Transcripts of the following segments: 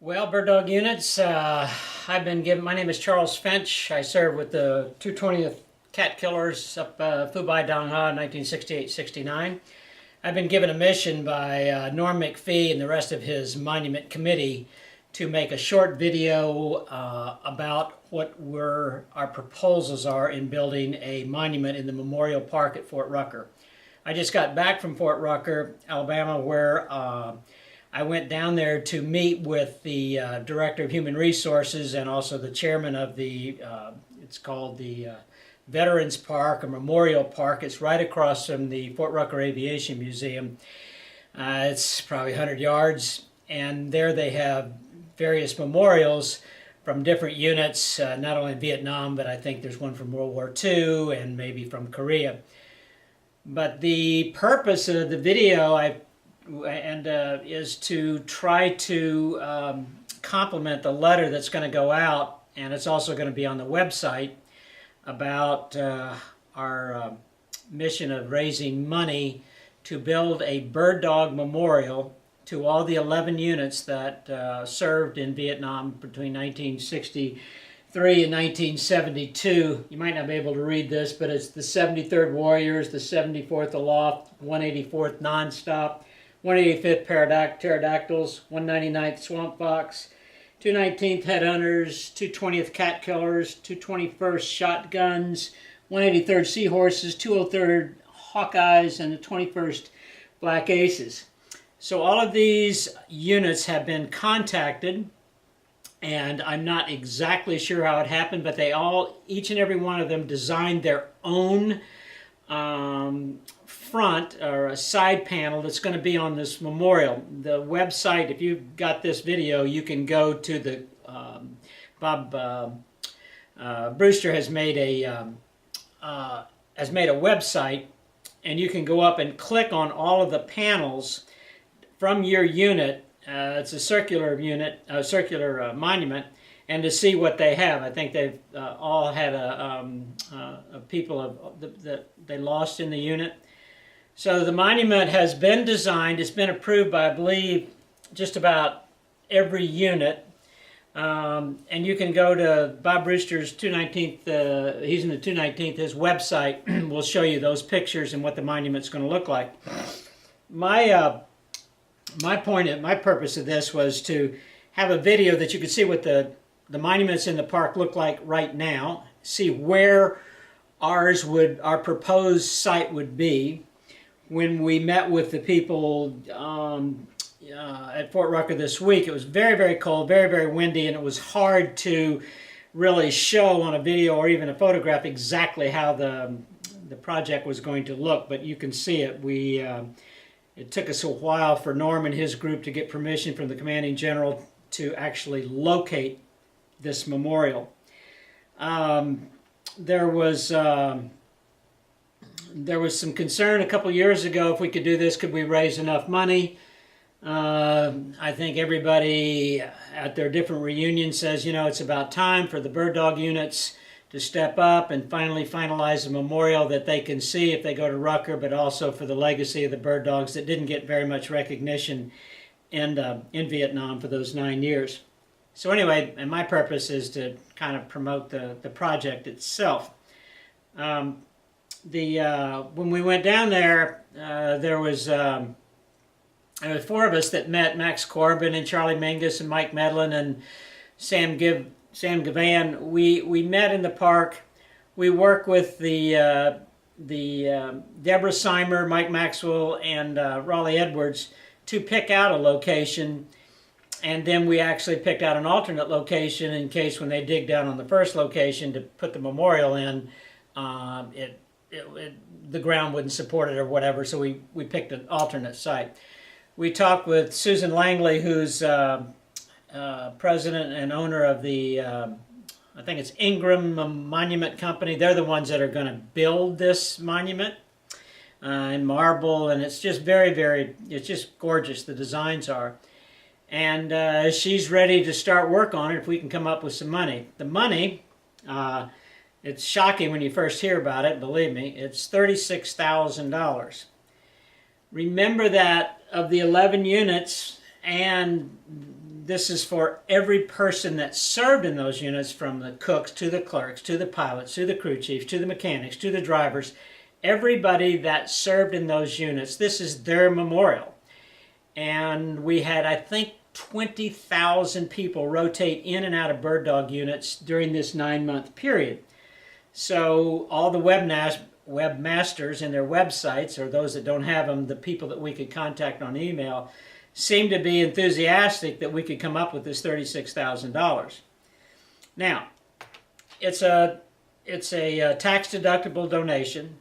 Well, bird dog units, I've been given, my name is Charles Finch. I served with the 220th Cat Killers up Phu Dang Ha in 1968-69. I've been given a mission by Norm McPhee and the rest of his monument committee to make a short video about what our proposals are in building a monument in the Memorial Park at Fort Rucker. I just got back from Fort Rucker, Alabama, where I went down there to meet with the Director of Human Resources and also the chairman of the, it's called the Veterans Park, or Memorial Park. It's right across from the Fort Rucker Aviation Museum. It's probably 100 yards, and there they have various memorials from different units, not only Vietnam, but I think there's one from World War II and maybe from Korea. But the purpose of the video is to try to complement the letter that's going to go out, and it's also going to be on the website, about our mission of raising money to build a bird dog memorial to all the 11 units that served in Vietnam between 1963 and 1972. You might not be able to read this, but it's the 73rd Warriors, the 74th Aloft, 184th Nonstop, 185th Pterodactyls, 199th Swamp Fox, 219th Headhunters, 220th Cat Killers, 221st Shotguns, 183rd Seahorses, 203rd Hawkeyes, and the 21st Black Aces. So all of these units have been contacted, and I'm not exactly sure how it happened, but they all, each and every one of them, designed their own front or a side panel that's going to be on this memorial. The website, if you've got this video, you can go to the Bob Brewster has made a website, and you can go up and click on all of the panels from your unit. It's a circular unit, a circular monument, and to see what they have. I think they've all had people that they lost in the unit. So the monument has been designed. It's been approved by, I believe, just about every unit. And you can go to Bob Brewster's 219th, he's in the 219th, his website will show you those pictures and what the monument's going to look like. My purpose of this was to have a video that you could see what the monuments in the park look like right now, see where our proposed site would be. When we met with the people at Fort Rucker this week, it was very, very cold, very, very windy, and it was hard to really show on a video or even a photograph exactly how the project was going to look, but you can see it. It took us a while for Norm and his group to get permission from the commanding general to actually locate this memorial. There was some concern a couple years ago if we could do this, could we raise enough money? I think everybody at their different reunions says, you know, it's about time for the bird dog units to step up and finally finalize a memorial that they can see if they go to Rucker, but also for the legacy of the bird dogs that didn't get very much recognition in Vietnam for those 9 years. So anyway, and my purpose is to kind of promote the project itself. When we went down there, there was 4 of us that met: Max Corbin and Charlie Mingus and Mike Medlin and Sam Gavan. We met in the park. We work with the Deborah Seimer, Mike Maxwell, and Raleigh Edwards to pick out a location, and then we actually picked out an alternate location in case when they dig down on the first location to put the memorial in, the ground wouldn't support it or whatever, so we picked an alternate site. We talked with Susan Langley, who's president and owner of the, I think it's Ingram Monument Company. They're the ones that are going to build this monument in marble, and it's just very, very, it's just gorgeous, the designs are. And she's ready to start work on it if we can come up with some money. The money, it's shocking when you first hear about it, believe me, it's $36,000. Remember that of the 11 units and this is for every person that served in those units, from the cooks to the clerks to the pilots to the crew chiefs to the mechanics to the drivers. Everybody that served in those units, this is their memorial. And we had, I think, 20,000 people rotate in and out of Birddog units during this 9-month period. So all the webmasters and their websites, or those that don't have them, the people that we could contact on email, seemed to be enthusiastic that we could come up with this $36,000. Now, it's a tax-deductible donation.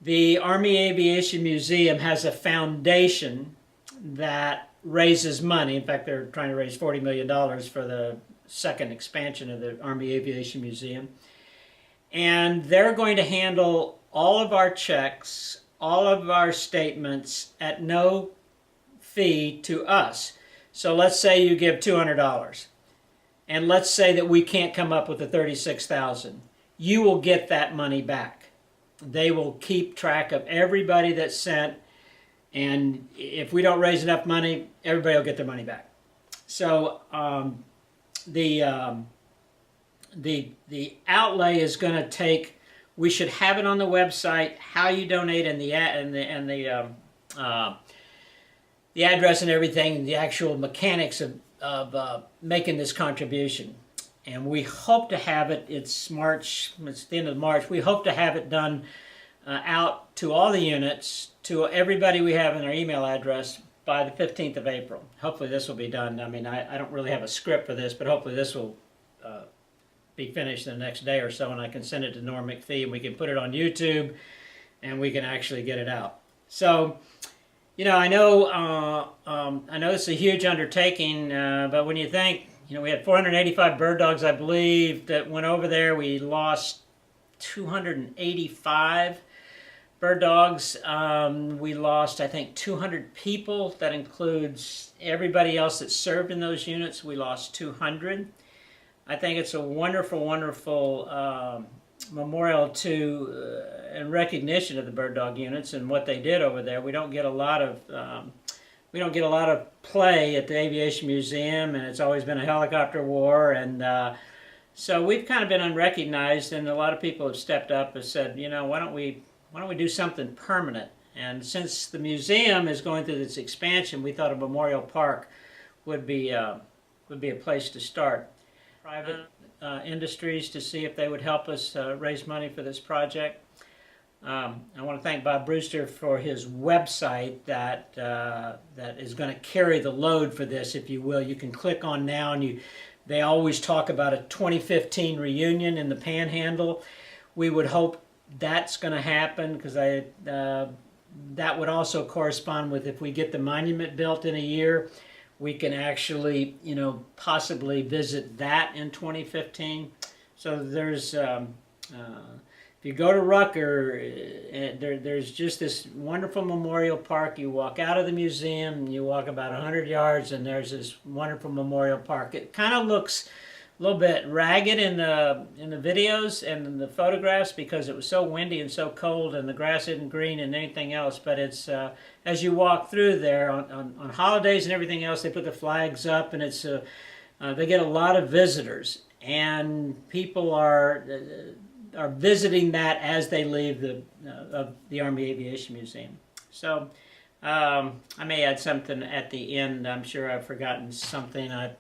The Army Aviation Museum has a foundation that raises money. In fact, they're trying to raise $40 million for the second expansion of the Army Aviation Museum. And they're going to handle all of our checks, all of our statements at no fee to us. So let's say you give $200, and let's say that we can't come up with the $36,000. You will get that money back. They will keep track of everybody that's sent, and if we don't raise enough money, everybody will get their money back. So the outlay is going to take. We should have it on the website how you donate and the address and everything, the actual mechanics of making this contribution. And we hope to have it. It's March. It's the end of March. We hope to have it done out to all the units, to everybody we have in our email address by the 15th of April. Hopefully this will be done. I mean, I don't really have a script for this, but hopefully this will be finished in the next day or so, and I can send it to Norm McPhee, and we can put it on YouTube, and we can actually get it out. So, you know, I know it's a huge undertaking, but when you think, you know, we had 485 bird dogs, I believe, that went over there. We lost 285 bird dogs. We lost, I think, 200 people. That includes everybody else that served in those units. We lost 200. I think it's a wonderful, wonderful memorial to and recognition of the bird dog units and what they did over there. We don't get a lot of play at the Aviation Museum, and it's always been a helicopter war, and so we've kind of been unrecognized. And a lot of people have stepped up and said, you know, why don't we do something permanent? And since the museum is going through this expansion, we thought a memorial park would be a place to start. Private industries to see if they would help us raise money for this project. I want to thank Bob Brewster for his website that is going to carry the load for this, if you will. You can click on now, and they always talk about a 2015 reunion in the Panhandle. We would hope that's going to happen, because that would also correspond with, if we get the monument built in a year, we can actually, you know, possibly visit that in 2015. So there's, if you go to Rucker, there's just this wonderful memorial park. You walk out of the museum, you walk about 100 yards, and there's this wonderful memorial park. It kind of looks a little bit ragged in the videos and in the photographs, because it was so windy and so cold, and the grass isn't green and anything else. But it's as you walk through there on holidays and everything else, they put the flags up, and it's they get a lot of visitors, and people are visiting that as they leave the Army Aviation Museum. So I may add something at the end. I'm sure I've forgotten something. I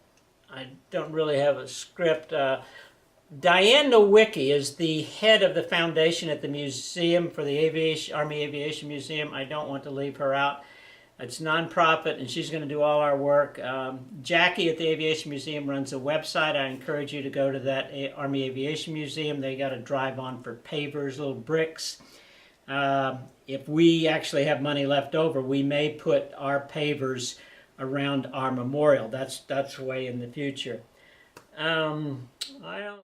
don't really have a script. Diane Nowicki is the head of the foundation at the museum for the Army Aviation Museum. I don't want to leave her out. It's nonprofit, and she's going to do all our work. Jackie at the Aviation Museum runs a website. I encourage you to go to that Army Aviation Museum. They got a drive on for pavers, little bricks. If we actually have money left over, we may put our pavers around our memorial. That's way in the future. I don't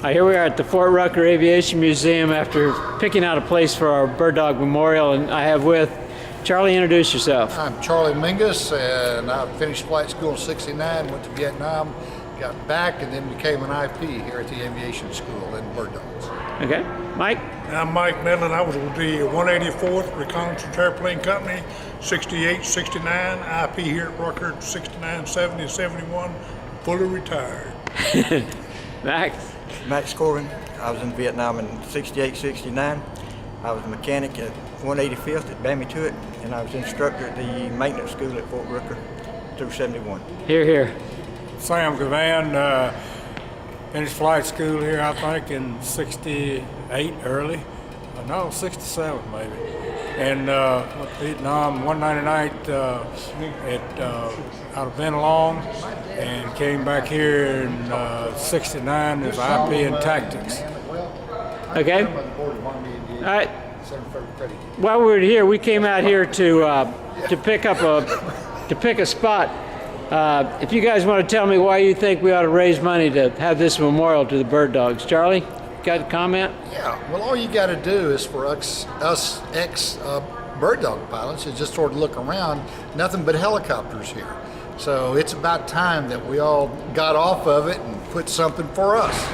Here we are at the Fort Rucker Aviation Museum after picking out a place for our bird dog memorial, and I have with Charlie. Introduce yourself. I'm Charlie Mingus, and I finished flight school in '69, went to Vietnam, got back, and then became an IP here at the aviation school in bird dogs. Okay, Mike? I'm Mike Medlin. I was with the 184th Reconnaissance Airplane Company, 68, 69, IP here at Rucker, 69, 70, 71, fully retired. Max Corbin. I was in Vietnam in 68, 69. I was a mechanic at 185th at Bammy Tuitt, and I was instructor at the maintenance school at Fort Rucker through 71. Here, here. Sam Gavan, finished flight school here, I think, in 68 early. No, 67 maybe. And went to Vietnam, 199th out of Benelong, and came back here in 69 as IP in tactics. Okay. All right. While we were here, we came out here to pick a spot. If you guys want to tell me why you think we ought to raise money to have this memorial to the bird dogs, Charlie, got a comment? Yeah, well, all you got to do is for us bird dog pilots is just sort of look around, nothing but helicopters here. So it's about time that we all got off of it and put something for us.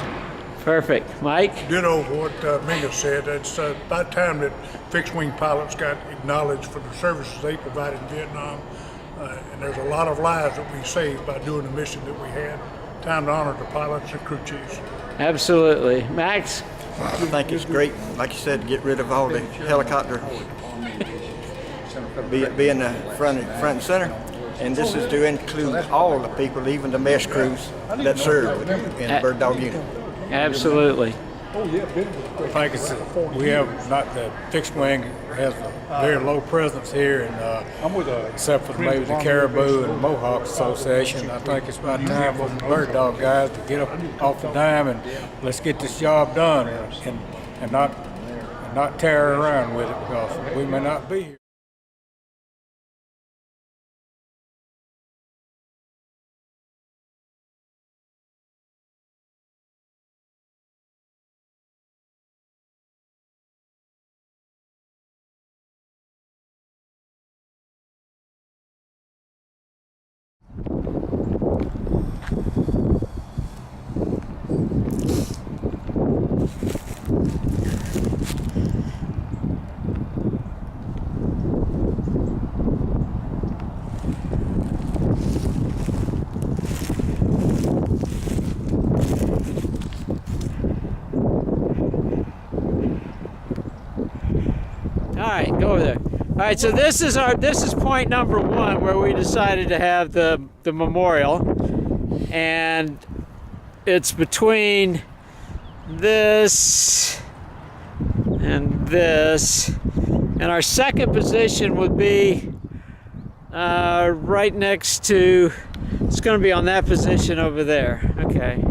Perfect. Mike? Ditto what Mingus said. It's about time that fixed wing pilots got acknowledged for the services they provided in Vietnam. And there's a lot of lives that we saved by doing the mission that we had. Time to honor the pilots and crew chiefs. Absolutely. Max? I think it's great, like you said, to get rid of all the helicopter, be in the front and center. And this is to include all the people, even the mess crews that serve in the bird dog unit. Absolutely. I think we have not the fixed wing has a very low presence here, and except for maybe the Caribou and Mohawk Association, I think it's about time for the bird dog guys to get up off the dime and let's get this job done and not tear around with it, because we may not be here. All right, go over there. All right, so this is point number one where we decided to have the memorial, and it's between this and this, and our second position would be right next to. It's going to be on that position over there. Okay.